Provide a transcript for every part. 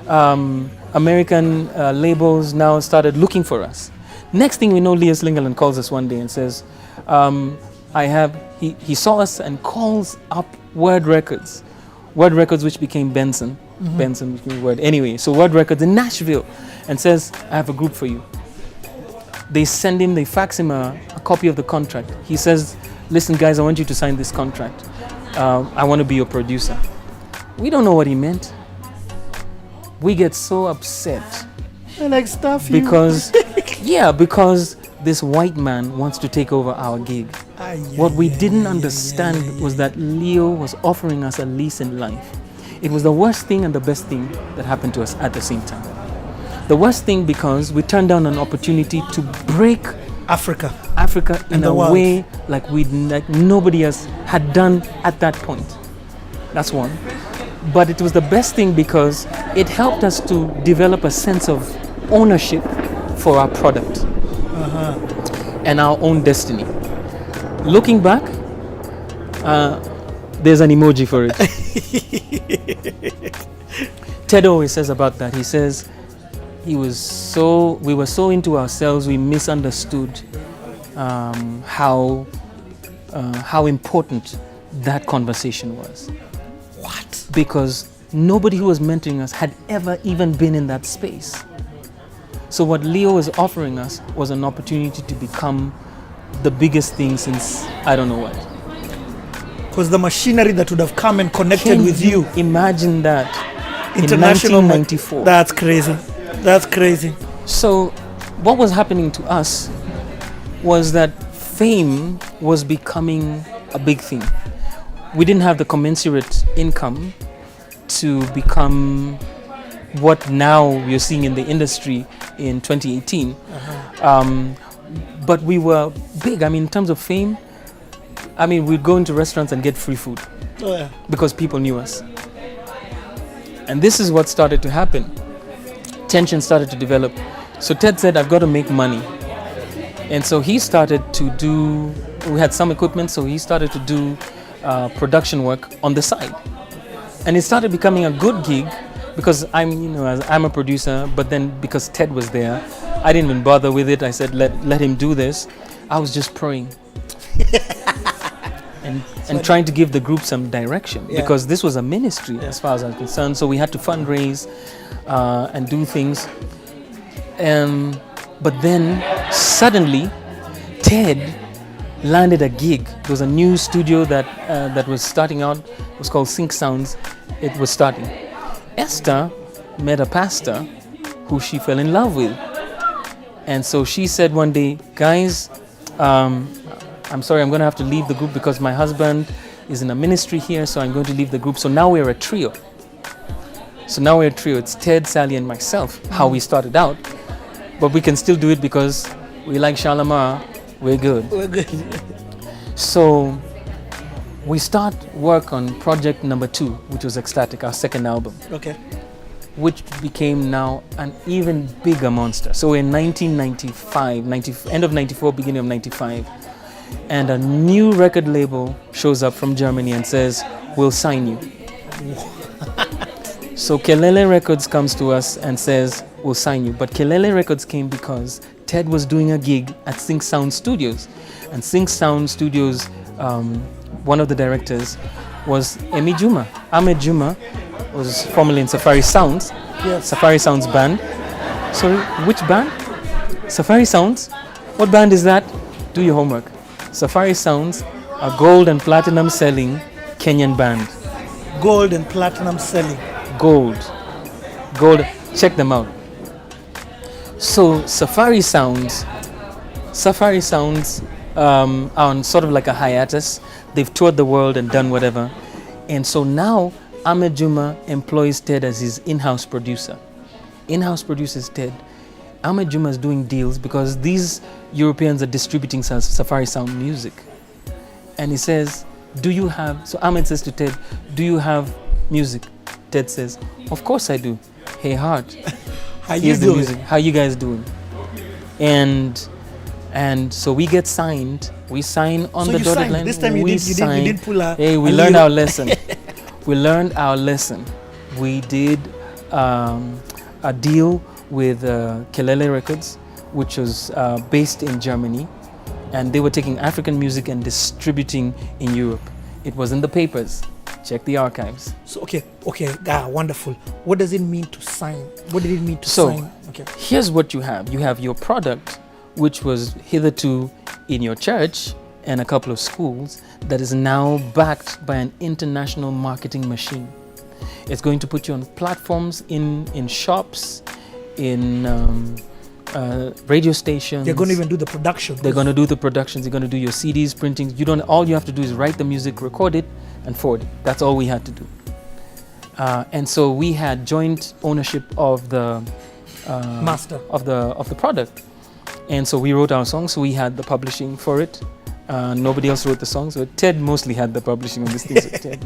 American labels now started looking for us. Next thing we know, Leas Lingaland calls us one day and says, he saw us and calls up Word Records, which became Benson. Benson became Word. Anyway, so Word Records in Nashville, and says, I have a group for you. They fax him a copy of the contract. He says, listen guys, I want you to sign this contract. I want to be your producer. We don't know what he meant. We get so upset. I like stuff because because this white man wants to take over our gig. What we didn't understand was that Leo was offering us a lease in life. It was the worst thing and the best thing that happened to us at the same time. The worst thing because we turned down an opportunity to break Africa in a way like nobody else had done at that point. That's one. But it was the best thing because it helped us to develop a sense of ownership for our product and our own destiny. Looking back, there's an emoji for it. Ted always says about that. He says we were so into ourselves, we misunderstood how important that conversation was. What? Because nobody who was mentoring us had ever even been in that space. So what Leo was offering us was an opportunity to become the biggest thing since I don't know what. Because the machinery that would have come and connected with you. Imagine that. International in 1994. That's crazy. That's crazy. So what was happening to us was that fame was becoming a big thing. We didn't have the commensurate income to become what now we're seeing in the industry in 2018. But we were big. I mean, in terms of fame, I mean, we'd go into restaurants and get free food because people knew us. And this is what started to happen. Tension started to develop. So Ted said, I've got to make money. And so he started to do, we had some equipment, so he started to do production work on the side. And it started becoming a good gig because I'm a producer, but then because Ted was there, I didn't even bother with it. I said, let him do this. I was just praying. and trying to give the group some direction because this was a ministry as far as I'm concerned. So we had to fundraise and do things. But then suddenly, Ted landed a gig. There was a new studio that was starting out. It was called Sync Sounds. It was starting. Esther met a pastor who she fell in love with. And so she said one day, guys, I'm sorry, I'm going to have to leave the group because my husband is in a ministry here, so I'm going to leave the group. So now we're a trio. It's Ted, Sally, and myself, how we started out. But we can still do it because we like Shalamar. We're good. So we start work on project number 2, which was Ecstatic, our second album. Okay. Which became now an even bigger monster. So in 1995, end of 94, beginning of 95, and a new record label shows up from Germany and says, we'll sign you. So Kelele Records comes to us and says, we'll sign you. But Kelele Records came because Ted was doing a gig at Sync Sound Studios. And Sync Sound Studios, one of the directors was Emi Juma. Ahmed Juma was formerly in Safari Sounds. Yes. Safari Sounds band. Sorry, which band? Safari Sounds? What band is that? Do your homework. Safari Sounds, a gold and platinum selling Kenyan band. Gold and platinum selling. Gold. Check them out. So Safari Sounds are on sort of like a hiatus. They've toured the world and done whatever. And so now Ahmed Juma employs Ted as his in-house producer. In-house produces Ted. Ahmed Juma is doing deals because these Europeans are distributing Safari Sound music. And he says, so Ahmed says to Ted, do you have music? Ted says, of course I do. Hey Heart, here's the music. How you guys doing? And so we get signed. We sign on the dotted line. This time you didn't pull a... Hey, we learned our lesson. We learned our lesson. We did a deal with Kiarie-Milele Records, which was based in Germany, and they were taking African music and distributing in Europe. It was in the papers. Check the archives. So okay, wonderful. What does it mean to sign? What did it mean to So, sign? Okay. here's what you have. You have your product, which was hitherto in your church and a couple of schools, that is now backed by an international marketing machine. It's going to put you on platforms, in shops, in radio stations. They're going to even do the production. They're going to do the productions. They're going to do your CDs, printings. All you have to do is write the music, record it, and forward it. That's all we had to do. And so we had joint ownership of the master of the product. And so we wrote our songs. So we had the publishing for it. Nobody else wrote the songs. So Ted mostly had the publishing on this thing. So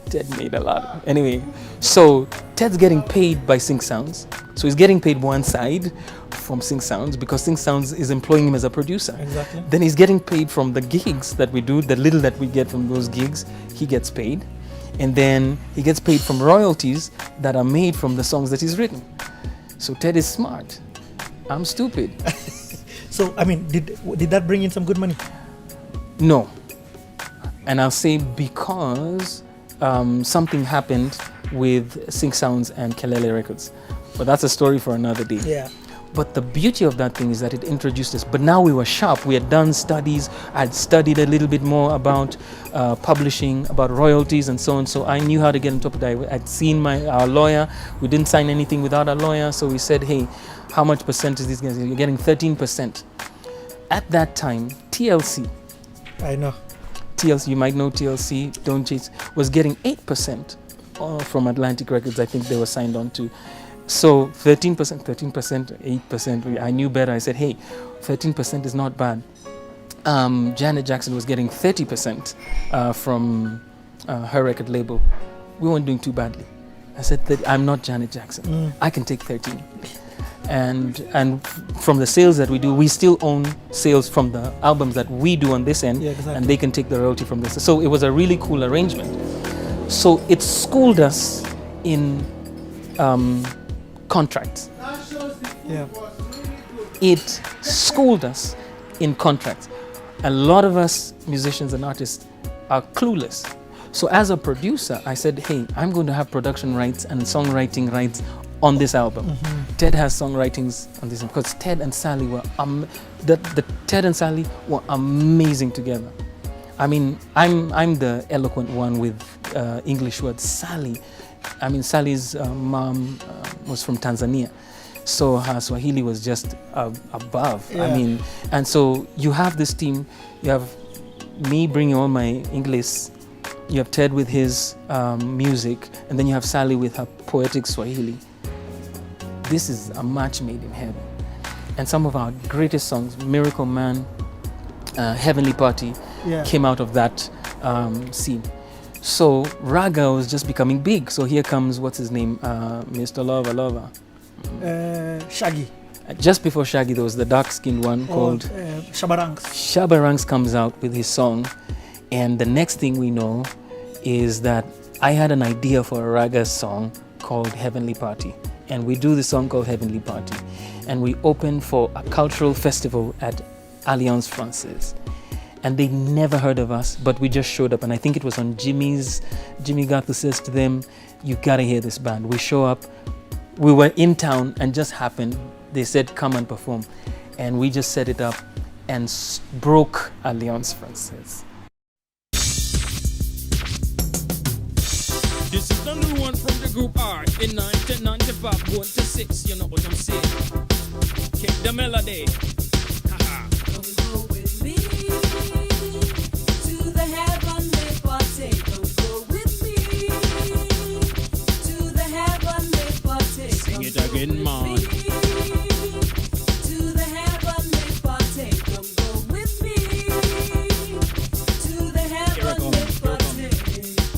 Ted made a lot. Anyway, so Ted's getting paid by Sync Sounds. So he's getting paid one side from Sync Sounds because Sync Sounds is employing him as a producer. Exactly. Then he's getting paid from the gigs that we do, the little that we get from those gigs, he gets paid. And then he gets paid from royalties that are made from the songs that he's written. So Ted is smart. I'm stupid. So, I mean, did that bring in some good money? No. And I'll say because something happened with Sync Sounds and Kiarie-Milele Records. But that's a story for another day. Yeah. But the beauty of that thing is that it introduced us. But now we were sharp. We had done studies. I'd studied a little bit more about publishing, about royalties and so on. So I knew how to get on top of that. I'd seen our lawyer. We didn't sign anything without a lawyer. So we said, hey, how much percent is these guys? You're getting 13%. At that time, TLC. I know. TLC, you might know TLC, Don't Chase, was getting 8% from Atlantic Records. I think they were signed on to. So 13%, 8%, I knew better. I said, hey, 13% is not bad. Janet Jackson was getting 30% from her record label. We weren't doing too badly. I said that I'm not Janet Jackson. I can take 13. And from the sales that we do, we still own sales from the albums that we do on this end, exactly. And they can take the royalty from this. So it was a really cool arrangement. So it schooled us in contracts. Yeah. It schooled us in contracts. A lot of us musicians and artists are clueless. So as a producer, I said, hey, I'm going to have production rights and songwriting rights on this album. Ted has songwritings on this because Ted and Sally were Ted and Sally were amazing together. I mean, I'm the eloquent one with English words. Sally's mom was from Tanzania, so her Swahili was just above. Yeah. I mean, and so you have this team. You have me bringing all my English. You have Ted with his music, and then you have Sally with her poetic Swahili. This is a match made in heaven. And some of our greatest songs, Miracle Man, Heavenly Party, came out of that scene. So Raga was just becoming big. So here comes, what's his name? Mr. Lover. Shaggy. Just before Shaggy, there was the dark-skinned one called Shabarangs. Shabarangs comes out with his song. And the next thing we know is that I had an idea for a Raga song called Heavenly Party. And we do the song called Heavenly Party. And we opened for a cultural festival at Alliance Francaise. And they never heard of us, but we just showed up. And I think it was on Jimmy Gathu says to them, you gotta hear this band. We show up, we were in town and just happened. They said, come and perform. And we just set it up and broke Alliance Francaise. This is the new one from the group R in 1995, going to 6, you know what I'm saying. Kick the melody. Haha. Come go with me to the heavenly party. Come go with me to the heavenly party. Sing it again, man. To the heavenly party. Come go with me to the heavenly party.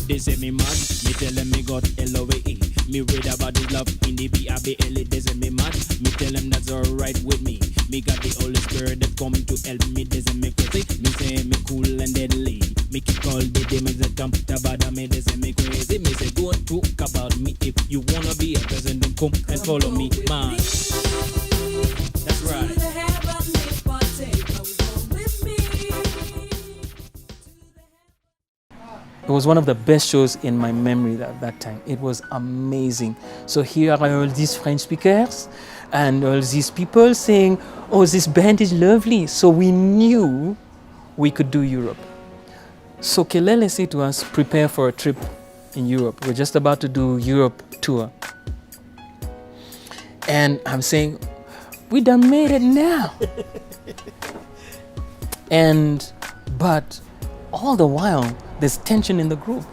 They say me mad, me tell them me got L-O-V-E. Me read about this love in the B-I-B-L-E. They say me mad, me tell them that's alright with me. Me got the Holy Spirit that come to help me. They say me crazy, me say me cool and deadly. Me keep all the demons that come to bother me. They say me crazy, me say don't talk about me. if you wanna be a president, come and follow me, man. That's To right. the heavenly party, come with me. It was one of the best shows in my memory at that time. It was amazing. So here are all these French speakers and all these people saying, oh, this band is lovely. So we knew we could do Europe. So Kelele said to us, prepare for a trip in Europe. We're just about to do Europe tour. And I'm saying, we done made it now. But all the while, there's tension in the group.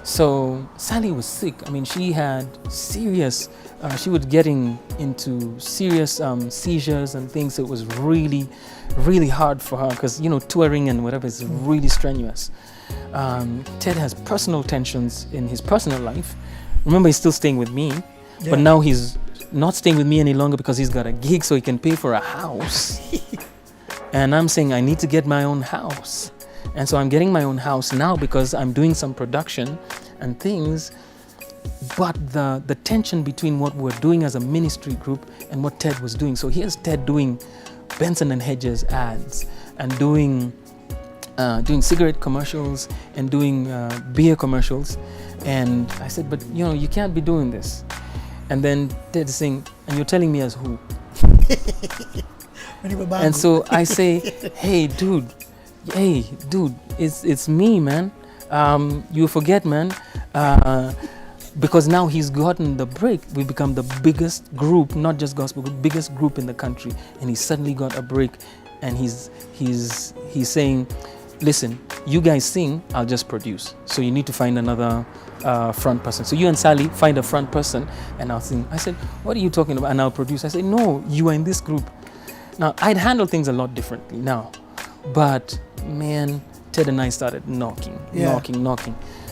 So Sally was sick. I mean, she had serious, she was getting into serious seizures and things. It was really, really hard for her because, you know, touring and whatever is really strenuous. Ted has personal tensions in his personal life. Remember, he's still staying with me, but now he's not staying with me any longer because he's got a gig so he can pay for a house. And I'm saying I need to get my own house. And so I'm getting my own house now because I'm doing some production and things. But the tension between what we're doing as a ministry group and what Ted was doing. So here's Ted doing Benson and Hedges ads and doing cigarette commercials and doing beer commercials. And I said, but you know, you can't be doing this. And then Ted is saying, and you're telling me as who? And so I say, hey dude, it's me, man. You forget, man. Because now he's gotten the break. We become the biggest group, not just gospel group, biggest group in the country. And he suddenly got a break. And he's saying, listen, you guys sing, I'll just produce. So you need to find another front person. So you and Sally find a front person and I'll sing. I said, what are you talking about? And I'll produce. I said, no, you are in this group. Now, I'd handle things a lot differently now. But man, Ted and I started knocking.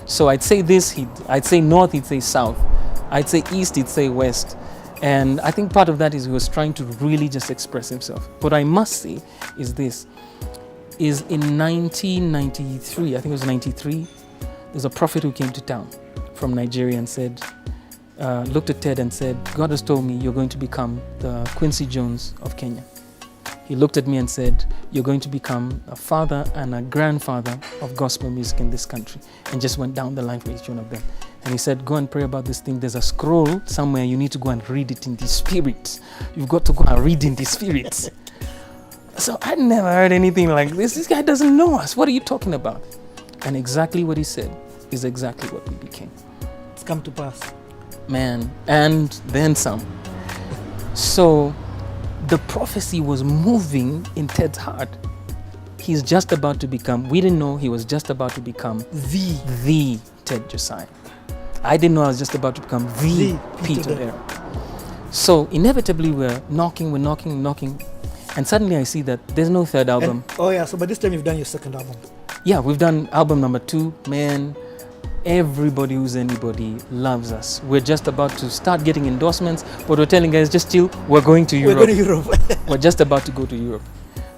So I'd say this, I'd say north, he'd say south. I'd say east, he'd say west. And I think part of that is he was trying to really just express himself. What I must say is this, is in 1993, I think it was 93, there's a prophet who came to town from Nigeria and said, looked at Ted and said, God has told me you're going to become the Quincy Jones of Kenya. He looked at me and said, you're going to become a father and a grandfather of gospel music in this country. And just went down the line for each one of them. And he said, go and pray about this thing. There's a scroll somewhere. You need to go and read it in the spirit. You've got to go and read in the spirit. So I'd never heard anything like this. This guy doesn't know us. What are you talking about? And exactly what he said is exactly what we became. It's come to pass. Man, and then some. So the prophecy was moving in Ted's heart. He's just about to become, we didn't know he was just about to become the Ted Josiah. I didn't know I was just about to become the Peter Odera. So inevitably we're knocking. And suddenly I see that there's no third album. So by this time you've done your second album. Yeah, we've done album number 2. Man, everybody who's anybody loves us. We're just about to start getting endorsements, but we're telling guys just chill, we're going to Europe. We're going to Europe. We're just about to go to Europe.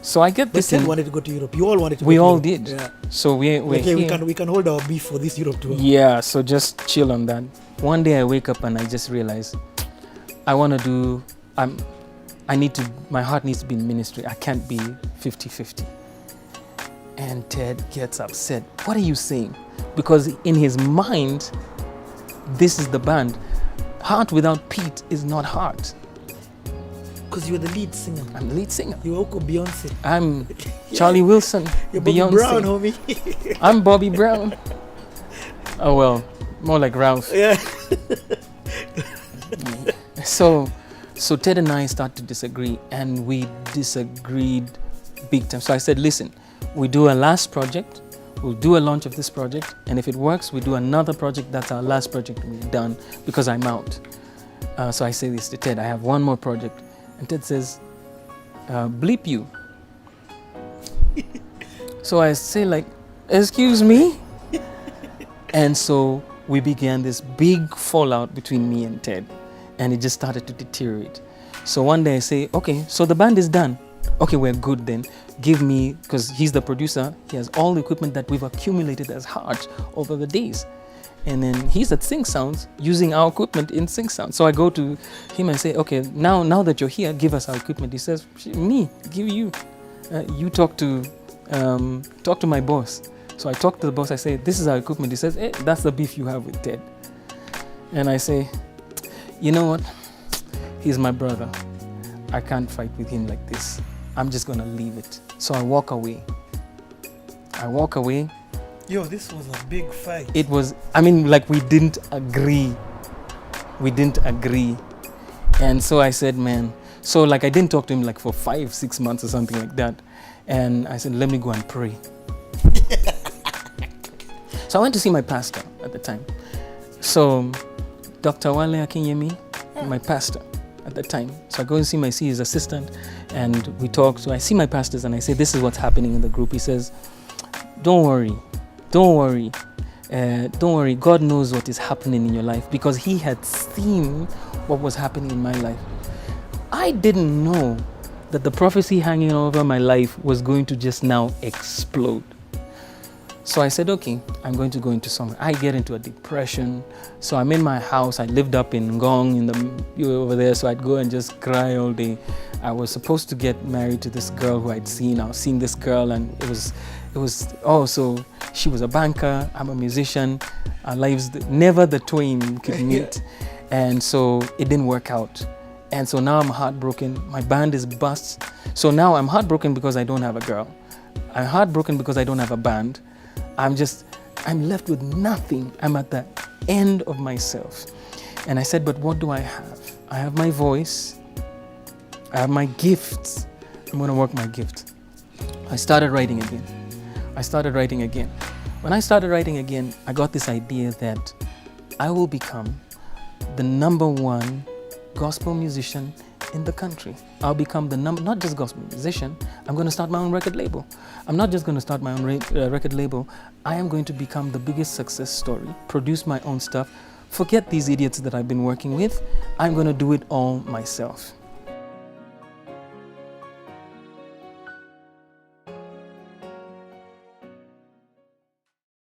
So I get this. Ted wanted to go to Europe. You all wanted to go We to all Europe. did. Yeah. So we're Okay, here. we can hold our beef for this Europe tour. Yeah, so just chill on that. One day I wake up and I just realize I want to do, my heart needs to be in ministry. I can't be 50-50. And Ted gets upset. What are you saying? Because in his mind, this is the band. Heart without Pete is not heart. Because you were the lead singer. I'm the lead singer. You were Oko Beyonce. I'm Charlie Wilson, You're Bobby Beyonce. Brown, homie. I'm Bobby Brown. Oh well, more like Ralph. Yeah. So Ted and I start to disagree, and we disagreed big time. So I said, listen, we do a last project, we'll do a launch of this project, and if it works, we do another project. That's our last project we've done because I'm out. So I say this to Ted, I have one more project. And Ted says, bleep you. So I say like, excuse me? And so we began this big fallout between me and Ted. And it just started to deteriorate. So one day I say, okay, so the band is done. Okay, we're good then. Give me, because he's the producer, he has all the equipment that we've accumulated as heart over the days. And then he's at Sync Sounds using our equipment in Sync Sounds. So I go to him and say, okay, now that you're here, give us our equipment. He says, me, give you. You talk to my boss. So I talk to the boss. I say, this is our equipment. He says, hey, that's the beef you have with Ted. And I say, you know what? He's my brother. I can't fight with him like this. I'm just gonna leave it. So I walk away. Yo, this was a big fight. It was, like we didn't agree. And so I said, man, so like I didn't talk to him like for 5-6 months or something like that. And I said, let me go and pray. So I went to see my pastor at the time. So Dr. Wale Akinyemi, my pastor at the time. So I go and see his assistant and we talk. So I see my pastors and I say, this is what's happening in the group. He says, don't worry. God knows what is happening in your life, because he had seen what was happening in my life. I didn't know that the prophecy hanging over my life was going to just now explode. So I said, okay, I'm going to go into song. I get into a depression. So I'm in my house. I lived up in Ngong over there. So I'd go and just cry all day. I was supposed to get married to this girl who I'd seen. I was seeing this girl and so she was a banker. I'm a musician. Our lives, never the twain could meet. And so it didn't work out. And so now I'm heartbroken. My band is bust. So now I'm heartbroken because I don't have a girl. I'm heartbroken because I don't have a band. I'm left with nothing. I'm at the end of myself. And I said, but what do I have? I have my voice. I have my gifts. I'm going to work my gift. I started writing again. When I started writing again, I got this idea that I will become the #1 gospel musician in the country. I'll become not just gospel musician, I'm going to start my own record label. I'm not just going to start my own record label, I am going to become the biggest success story, produce my own stuff, forget these idiots that I've been working with, I'm going to do it all myself.